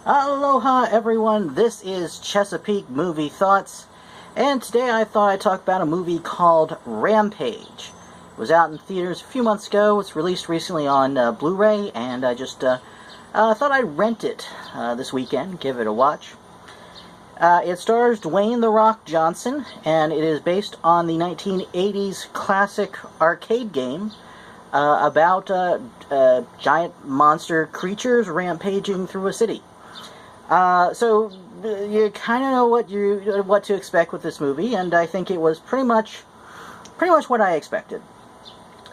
Aloha everyone, this is Chesapeake Movie Thoughts, and today I thought I'd talk about a movie called Rampage. It was out in theaters a few months ago. It's released recently on Blu-ray, and I just thought I'd rent it this weekend, give it a watch. It stars Dwayne "The Rock" Johnson, and it is based on the 1980s classic arcade game about giant monster creatures rampaging through a city. So you kind of know what to expect with this movie, and I think it was pretty much what I expected.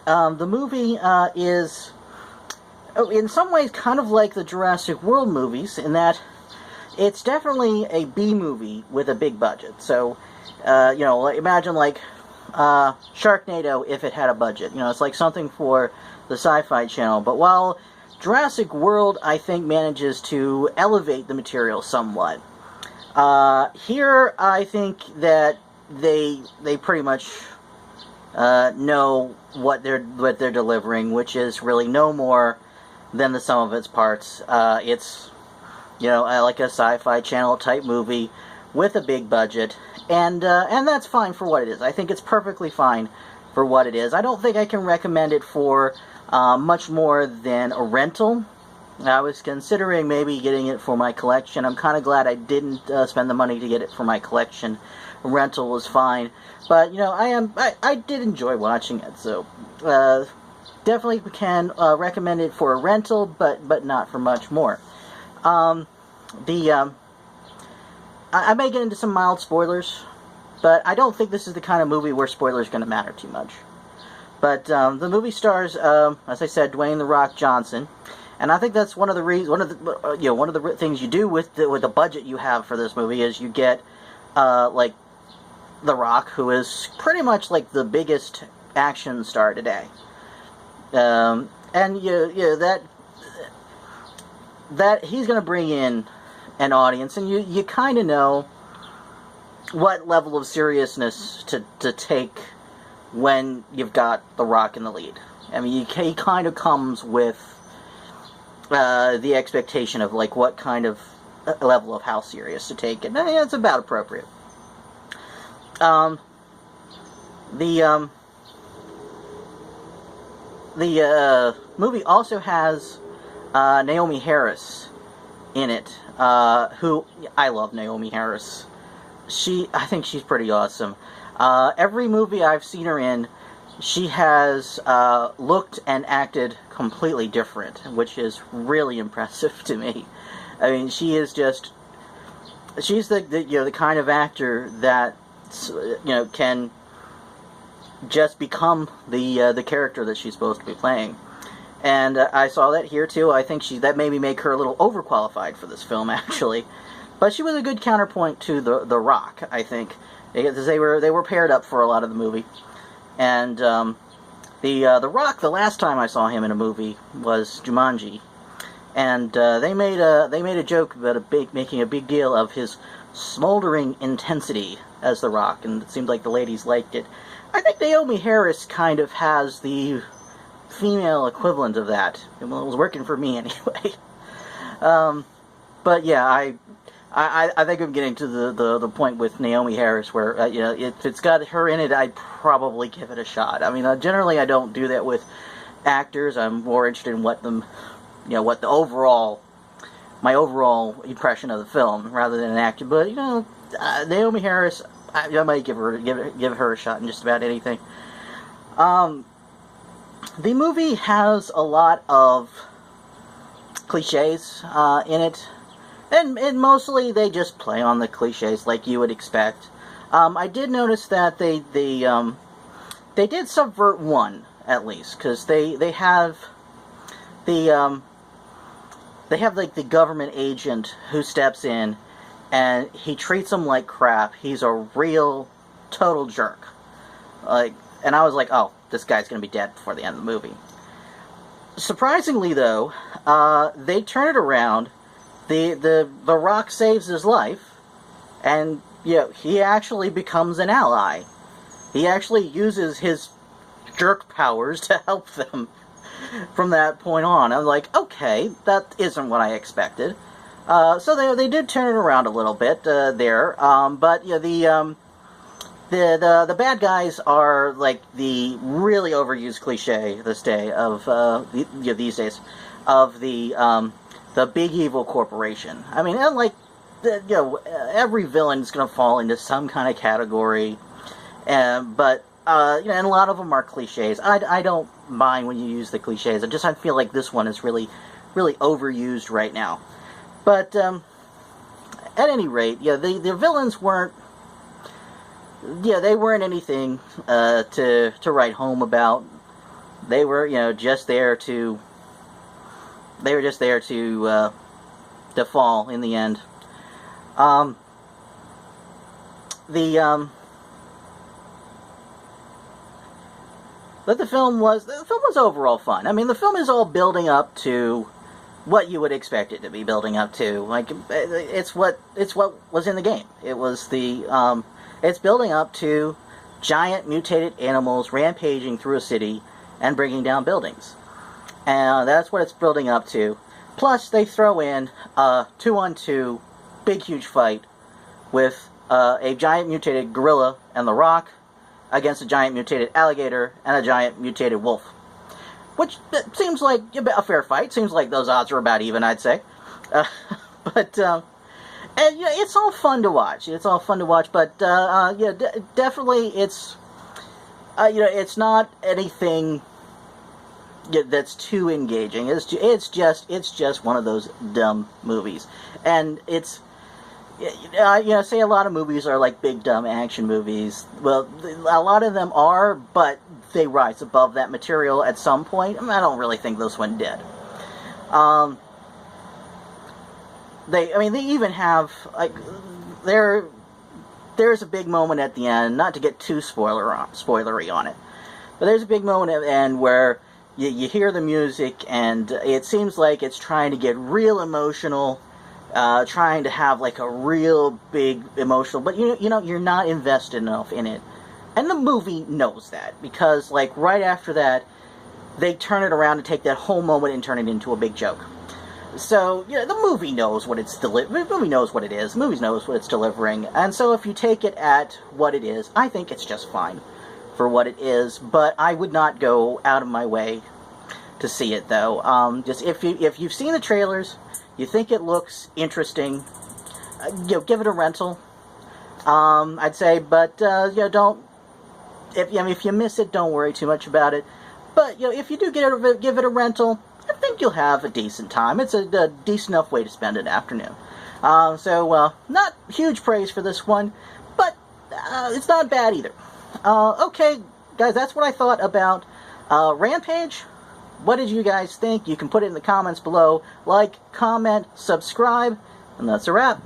The movie is, in some ways, kind of like the Jurassic World movies, in that it's definitely a B movie with a big budget. So, imagine like Sharknado if it had a budget. It's like something for the Sci-Fi Channel. But while Jurassic World, I think, manages to elevate the material somewhat, here I think that they pretty much know what they're delivering, which is really no more than the sum of its parts. It's like a Sci-Fi Channel type movie with a big budget, and that's fine for what it is. I think it's perfectly fine for what it is. I don't think I can recommend it for much more than a rental. I was considering maybe getting it for my collection. I'm kind of glad I didn't spend the money to get it for my collection. A rental was fine, but I did enjoy watching it, so definitely can recommend it for a rental, but not for much more. I may get into some mild spoilers, but I don't think this is the kind of movie where spoilers are going to matter too much. But the movie stars, as I said, Dwayne "The Rock" Johnson, and I think that's one of the things you do with the budget you have for this movie is you get like The Rock, who is pretty much like the biggest action star today, and that he's going to bring in an audience, and you kind of know what level of seriousness to take when you've got The Rock in the lead. I mean, he kind of comes with the expectation of like what kind of level of how serious to take it. And it's about appropriate. The movie also has Naomi Harris in it, who I love. Naomi Harris. I think she's pretty awesome. Every movie I've seen her in, she has looked and acted completely different, which is really impressive to me. I mean, she's the kind of actor that can just become the character that she's supposed to be playing. And I saw that here too. I think that maybe make her a little overqualified for this film, actually. But she was a good counterpoint to the Rock, I think. Because they were paired up for a lot of the movie. And the Rock, the last time I saw him in a movie was Jumanji. And they made a joke about making a big deal of his smoldering intensity as the Rock, and it seemed like the ladies liked it. I think Naomi Harris kind of has the female equivalent of that. Well, it was working for me anyway. But yeah, I think I'm getting to the point with Naomi Harris where if it's got her in it, I'd probably give it a shot. I mean, generally I don't do that with actors. I'm more interested in what my overall impression of the film rather than an actor. But Naomi Harris, I might give her a shot in just about anything. The movie has a lot of cliches in it. And mostly they just play on the cliches like you would expect. I did notice that they did subvert one at least, because they have like the government agent who steps in and he treats them like crap. He's a real total jerk. And I was like, oh, this guy's gonna be dead before the end of the movie. Surprisingly though, they turn it around. The Rock saves his life, and he actually becomes an ally. He actually uses his jerk powers to help them from that point on. I'm like, okay, that isn't what I expected. So they did turn it around a little bit there, but the bad guys are like the really overused cliche this day of these days of the big evil corporation. I mean, and like every villain is going to fall into some kind of category, but and a lot of them are cliches. I don't mind when you use the cliches. I feel like this one is really overused right now. But at any rate, the villains weren't. They weren't anything to write home about. They were just there to. They were just there to fall in the end. But the film was overall fun. I mean, the film is all building up to what you would expect it to be building up to. Like it's what was in the game. It's building up to giant mutated animals rampaging through a city and bringing down buildings. And that's what it's building up to. Plus, they throw in a 2-on-2 big huge fight with a giant mutated gorilla and the Rock against a giant mutated alligator and a giant mutated wolf. Which seems like a fair fight. Seems like those odds are about even, I'd say. But it's all fun to watch. It's all fun to watch, but definitely it's not anything that's too engaging. It's just one of those dumb movies, and it's say a lot of movies are like big dumb action movies. Well, a lot of them are, but they rise above that material at some point. I don't really think this one did. They even have like there's a big moment at the end. Not to get too spoilery on it, but there's a big moment at the end where you hear the music and it seems like it's trying to get real emotional, trying to have like a real big emotional, but you're not invested enough in it. And the movie knows that, because like right after that, they turn it around and take that whole moment and turn it into a big joke. So the movie knows what it's the movie knows what it is. The movie knows what it's delivering, and so if you take it at what it is, I think it's just fine for what it is. But I would not go out of my way to see it, though. Just if you've seen the trailers, you think it looks interesting, give it a rental. I'd say, but don't. If you miss it, don't worry too much about it. But if you do give it a rental, I think you'll have a decent time. It's a decent enough way to spend an afternoon. So not huge praise for this one, but it's not bad either. Okay, guys, that's what I thought about Rampage. What did you guys think? You can put it in the comments below. Like, comment, subscribe, and that's a wrap.